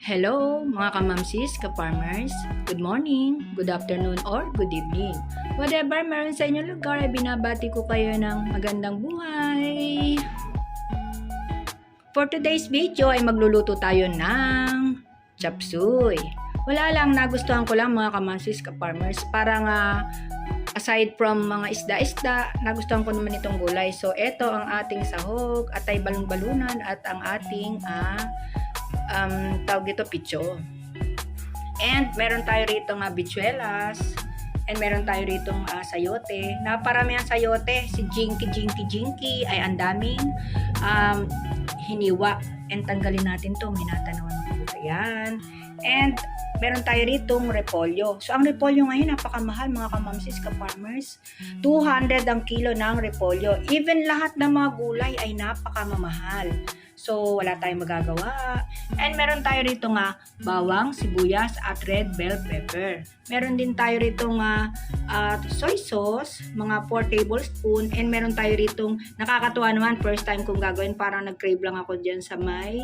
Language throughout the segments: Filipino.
Hello mga kamamsis, ka-farmers. Good morning, good afternoon, or good evening. Whatever meron sa inyong lugar, ay binabati ko kayo ng magandang buhay. For today's video ay magluluto tayo ng chop suey. Wala lang, nagustuhan ko lang mga kamamsis, ka-farmers. Parang aside from mga isda-isda, nagustuhan ko naman itong gulay. So ito ang ating sahog, atay balon-balunan at ang ating tawag dito picho. And meron tayo rito nga bichuelas, and meron tayo rito sayote. Naparami ang sayote, si Jinky ay ang daming hiniwa. And tanggalin natin to, minatanawan mo. Ayan. And meron tayo rito repolyo. So ang repolyo ngayon napakamahal mga kamamsis, ka-farmers. 200 ang kilo ng repolyo. Even lahat ng mga gulay ay napakamamahal. So, wala tayong magagawa. And meron tayo rito nga bawang, sibuyas, at red bell pepper. Meron din tayo rito nga soy sauce, mga 4 tablespoon. And meron tayo rito, nakakatuwa naman, first time kong gagawin, parang nag-crave lang ako dyan sa may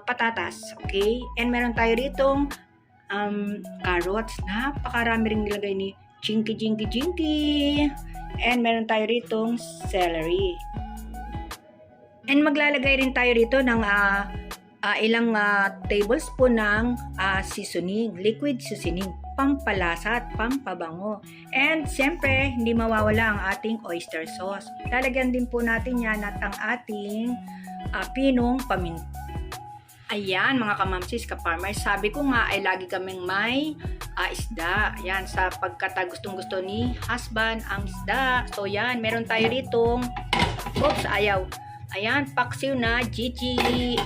patatas. Okay? And meron tayo rito carrots. Napakarami rin nilagay ni Jinky. And meron tayo rito celery. And maglalagay rin tayo rito ng ilang tablespoon ng seasoning, liquid seasoning, pampalasa at pampabango. And siyempre, hindi mawawala ang ating oyster sauce. Lalagyan din po natin yan at ang ating pinong paminta. Ayan mga kamamsis, ka-farmers, sabi ko nga ay lagi kaming may isda. Ayan, sapagkat gustong-gusto ni husband ang isda. So yan, meron tayo ritong, oops, ayaw. Ayan, paksiw na Gigi.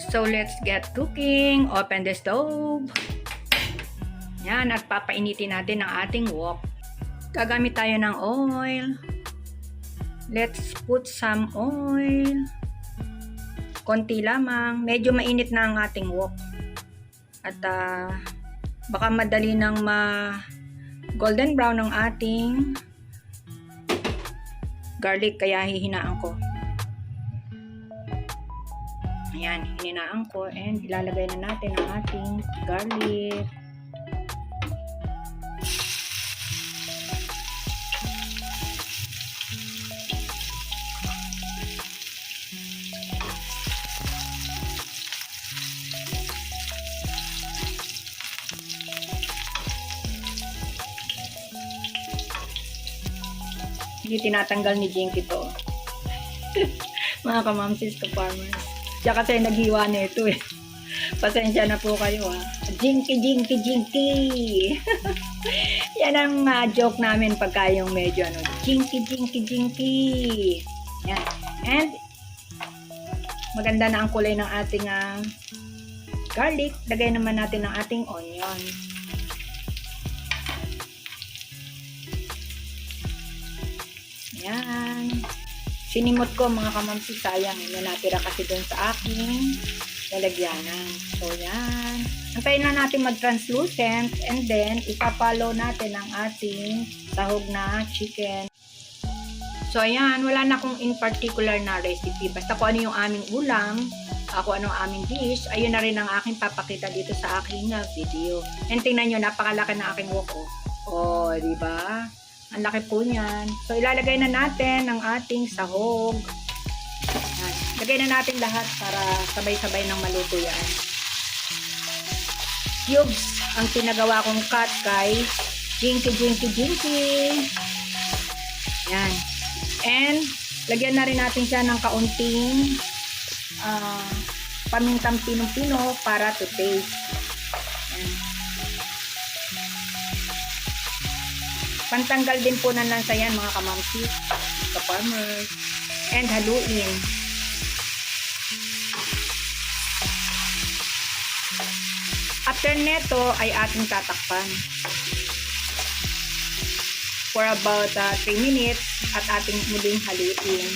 So, let's get cooking. Open the stove. Ayan, at papainitin natin ang ating wok. Gagamit tayo ng oil. Let's put some oil. Konti lamang. Medyo mainit na ang ating wok. At baka madali nang golden brown ang ating garlic, kaya hihinaan ko. Ayan, hininaan ko and ilalagay na natin ang ating garlic. Hindi tinatanggal ni Jinky to. Mga kamamsis, ka-farmers. Diyan kasi naghiwa na ito eh. Pasensya na po kayo Jinky. Yan ang joke namin pagka yung medyo Jinky. Yan. And maganda na ang kulay ng ating garlic. Lagay naman natin ang ating onion. Yan. Sinimot ko mga kamamsis, sayang. May natira kasi dun sa aking lalagyanan. So, yan. Antayin na natin mag-translucent and then ipapalo natin ang ating sahog na chicken. So, ayan. Wala na akong in particular na recipe. Basta kung ano yung aming ulam, kung anong aming dish, ayun na rin ang aking papakita dito sa aking video. And tingnan nyo, napakalaki na aking wok. Oh, diba? Ang laki po niyan. So, ilalagay na natin ang ating sahog. Yan. Lagay na natin lahat para sabay-sabay ng maluto yan. Cubes ang pinagawa kong cut kay Jinky. Yan. And, lagyan na rin natin siya ng kaunting pamintang pinong-pino para to taste. Yan. Pantanggal din po ng lansa yan mga kamamsis, ka-farmers. And haluin. After neto ay ating tatakpan for about 3 minutes at ating muling haluin.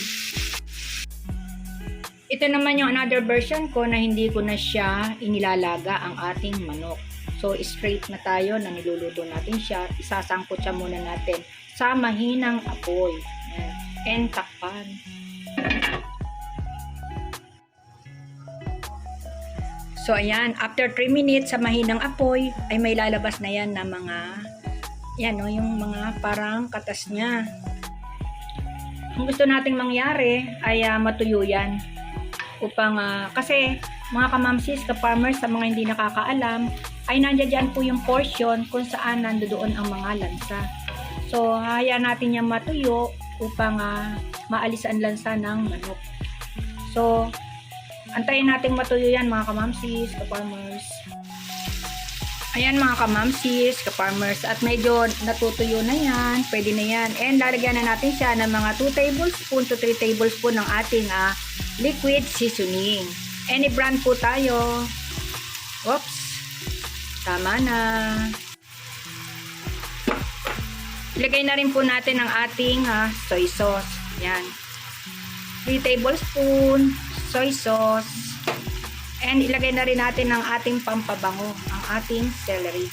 Ito naman yung another version ko na hindi ko na siya inilalaga ang ating manok. So, straight na tayo na niluluto natin siya. Isasangkot siya muna natin sa mahinang apoy. And takpan. So ayan, after 3 minutes sa mahinang apoy ay may lalabas na yan na mga yan no, yung mga parang katas niya. Ang gusto nating mangyari ay matuyo yan upang kasi mga kamamsis, ka-farmers, sa mga hindi nakakaalam ay nandiyan po yung portion kung saan nandoon ang mga lansa. So hayaan natin yan matuyo upang maalis ang lansa ng manok. So antayin natin matuyo yan mga kamamsis, ka-farmers. Ayan mga kamamsis, ka-farmers, at medyo natutuyo na yan, pwede na yan. And lalagyan na natin siya ng mga 2 tablespoon to 3 tablespoon ng ating liquid seasoning. Any brand po tayo. Oops, tama na. Ilagay na rin po natin ang ating soy sauce. Yan. 3 tablespoon soy sauce. And ilagay na rin natin ang ating pampabango, ang ating celery.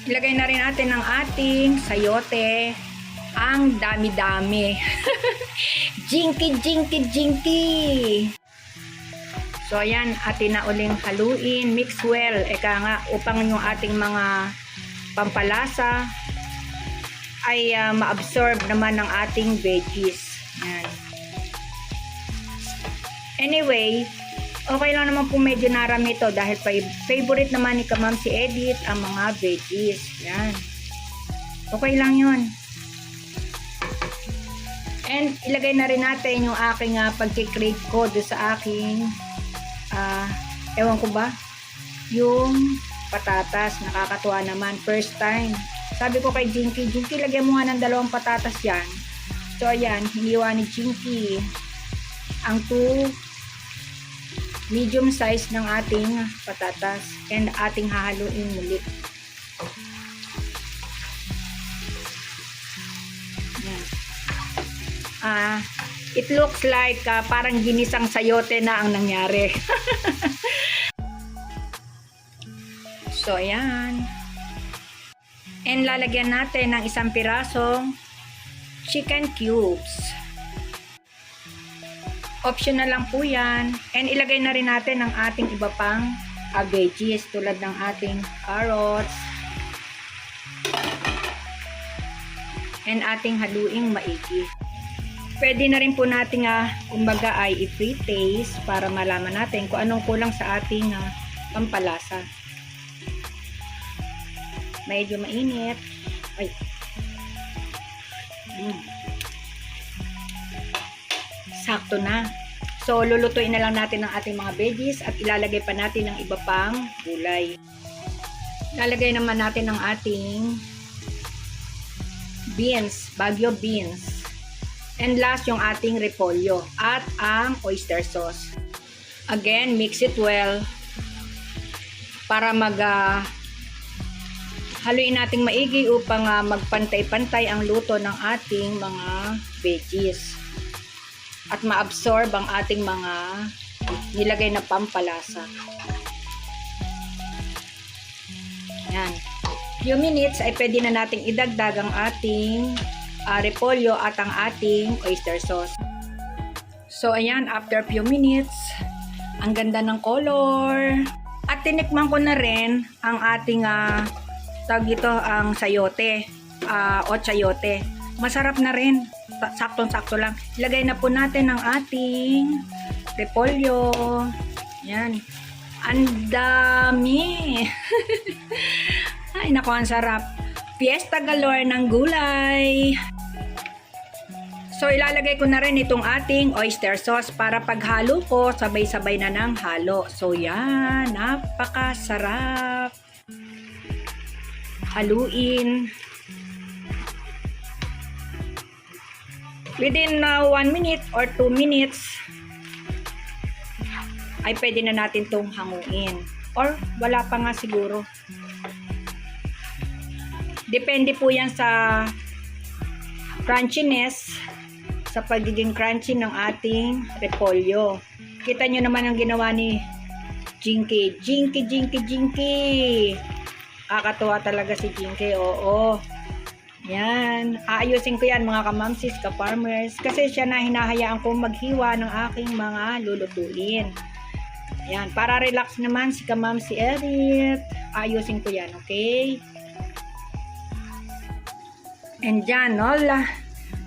Ilagay na rin natin ang ating sayote. Ang dami-dami. Jinky, jinky, jinky. So ayan, atin na uling haluin, mix well, nga, upang yung ating mga pampalasa ay ma-absorb naman ng ating veggies. Yan. Anyway, okay lang naman po medyo narami ito dahil favorite naman ni Kamam si Edith ang mga veggies. Yan. Okay lang yun. And ilagay na rin natin yung aking pagkikrate ko doon sa aking ewan ko ba, yung patatas. Nakakatuwa naman. First time. Sabi ko kay Jinky, Jinky, lagyan mo nga ng 2 patatas yan. So ayan, hiniwa ni Jinky ang 2 medium size ng ating patatas and ating hahaluin muli. It looks like parang ginisang sayote na ang nangyari. So ayan. And lalagyan natin ng 1 pirasong chicken cubes. Optional lang po yan. And ilagay na rin natin ang ating iba pang veggies tulad ng ating carrots and ating haluing maigi. Pwede na rin po natin kumbaga ay i-pre-taste para malaman natin kung anong kulang sa ating pampalasa. Medyo mainit. Ay. Sakto na. So, lulutuin na lang natin ang ating mga veggies at ilalagay pa natin ng iba pang gulay. Lalagay naman natin ang ating beans, Baguio beans. And last, yung ating repolyo at ang oyster sauce. Again, mix it well para haluin nating maigi upang magpantay-pantay ang luto ng ating mga veggies at ma-absorb ang ating mga nilagay na pampalasa. Yan. Few minutes ay pwede na nating idagdag ang ating repolyo at ang ating oyster sauce. So ayan, after few minutes, ang ganda ng color. At tinikman ko na rin ang ating tawag dito, ang sayote o chayote. Masarap na rin. Saktong-sakto lang. Ilagay na po natin ang ating repolyo. Yan. Ang dami. Ay, naku, ang sarap. Fiesta galore ng gulay. So, ilalagay ko na rin itong ating oyster sauce para paghalo ko, sabay-sabay na ng halo. So, yan. Napakasarap. Haluin. Within 1 minute or 2 minutes ay pwede na natin itong hanguin. Or wala pa nga siguro. Depende po yan sa crunchiness, sa pagiging crunchy ng ating repolyo. Kita nyo naman ang ginawa ni Jinky. Jinky, Jinky, Jinky. Kakatuwa talaga si Jinky. Oo. Yan. Aayusin ko yan mga kamamsis, ka-farmers. Kasi siya na hinahayaan kong maghiwa ng aking mga lulutuin. Ayan, para relax naman si Ma'am si Edith. Ayusin ko yan, okay? And dyan, no?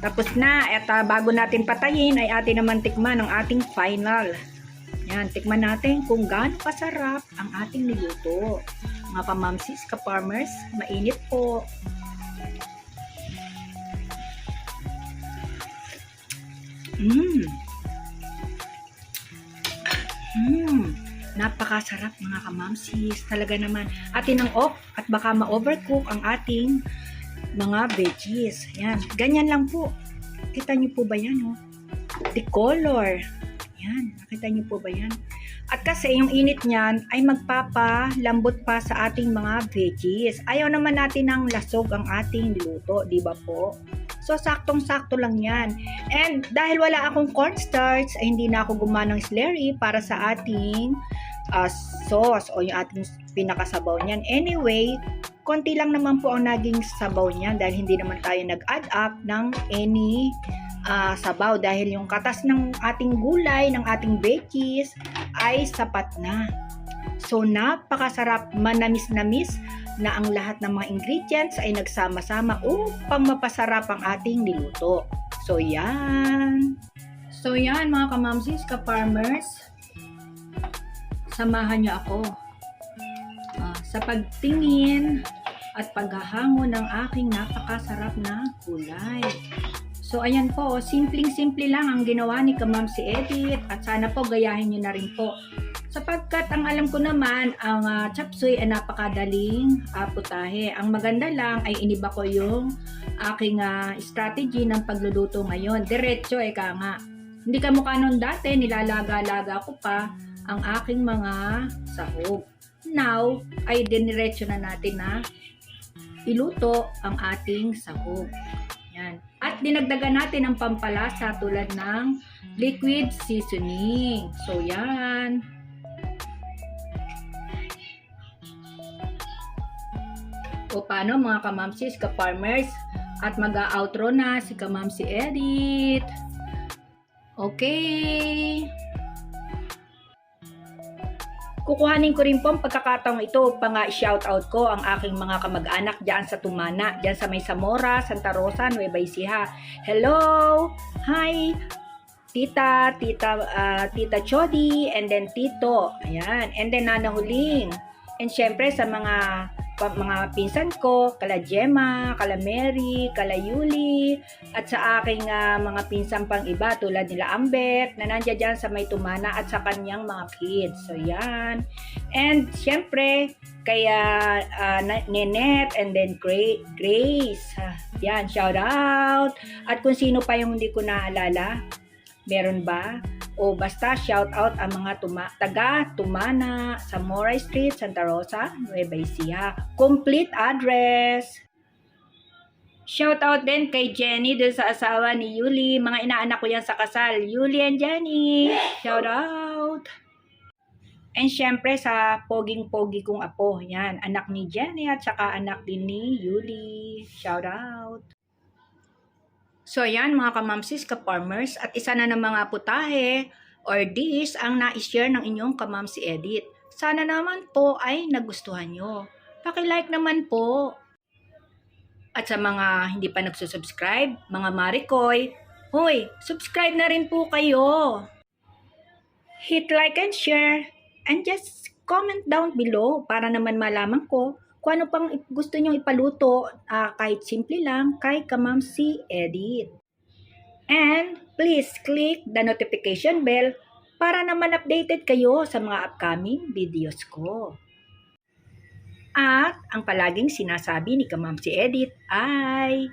Tapos na. At bago natin patayin, ay atin naman tikman ang ating final. Yan, tikman natin kung gaano kasarap ang ating niluto. Mga kamamsis, ka-farmers, mainit po. Napakasarap mga kamamsis. Talaga naman. Atin ang off at baka ma-overcook ang ating mga veggies. Yan. Ganyan lang po. Kita niyo po ba yan? Oh? The color. Yan. Nakita niyo po ba yan? At kasi yung init niyan ay magpapalambot pa sa ating mga veggies. Ayaw naman natin ng lasog ang ating niluto. Di ba po? So, saktong-sakto lang yan. And dahil wala akong cornstarch, ay hindi na ako gumawa ng slurry para sa ating sauce o yung ating pinakasabaw niyan. Anyway, konti lang naman po ang naging sabaw niyan dahil hindi naman tayo nag-add up ng any sabaw dahil yung katas ng ating gulay, ng ating veggies ay sapat na. So, napakasarap, manamis-namis na ang lahat ng mga ingredients ay nagsama-sama upang mapasarap ang ating niluto. So, yan. So, yan mga kamamsis, ka-farmers. Samahan niyo ako sa pagtingin at paghahango ng aking napakasarap na gulay. So, ayan po, simpleng-simple lang ang ginawa ni Ma'am si Edith at sana po gayahin niyo na rin po. Sapagkat ang alam ko naman, ang chop suey ay napakadaling putahe. Ang maganda lang ay iniba ko yung aking strategy ng pagluluto ngayon. Diretso eka nga. Hindi ka mukha nun dati, nilalaga-laga ko pa ang aking mga sahog. Now, ay diniretso na natin na iluto ang ating sahog. Yan. At dinagdagan natin ang pampalasa tulad ng liquid seasoning. So, yan. O paano mga kamamsis, ka-farmers? At mag-outro na si Ma'am si Edith. Okay. Kukuhanin ko rin po ang pagkakataong ito upang i-shoutout ko ang aking mga kamag-anak dyan sa Tumana, dyan sa may Zamora, Santa Rosa, Nueva Ecija. Hello! Hi! Tita Chody, and then Tito. Ayan. And then nanahuling. And syempre sa mga pinsan ko, kala Gemma, kala Mary, kala Yuli, at sa aking mga pinsan pang iba tulad nila Ambet na nandiyan dyan sa may Tumana at sa kanyang mga kids. So yan. And syempre kaya Nenette and then Grace. Yan, shout out. At kung sino pa yung hindi ko naalala, meron ba? O basta shout out ang mga taga Tumana, Zamora Street, Santa Rosa, Nueva Ecija. Complete address. Shout out din kay Jenny dun sa asawa ni Yuli. Mga inaanak ko yan sa kasal. Yuli and Jenny. Shout out. And syempre sa poging-pogi kong apo. Yan, anak ni Jenny at saka anak din ni Yuli. Shout out. So yan mga kamamsis, ka-farmers, at isa na ng mga putahe or dish ang na-share ng inyong Ma'am si Edith. Sana naman po ay nagustuhan nyo. Paki-like naman po. At sa mga hindi pa nagsusubscribe, mga Marikoy, hoy, subscribe na rin po kayo. Hit like and share and just comment down below para naman malaman ko kung ano pang gusto nyong ipaluto, kahit simple lang, kay Ma'am si Edith. And please click the notification bell para naman updated kayo sa mga upcoming videos ko. At ang palaging sinasabi ni Ma'am si Edith ay,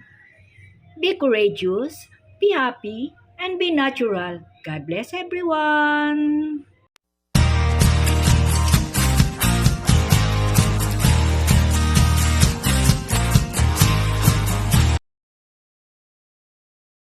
be courageous, be happy, and be natural. God bless everyone!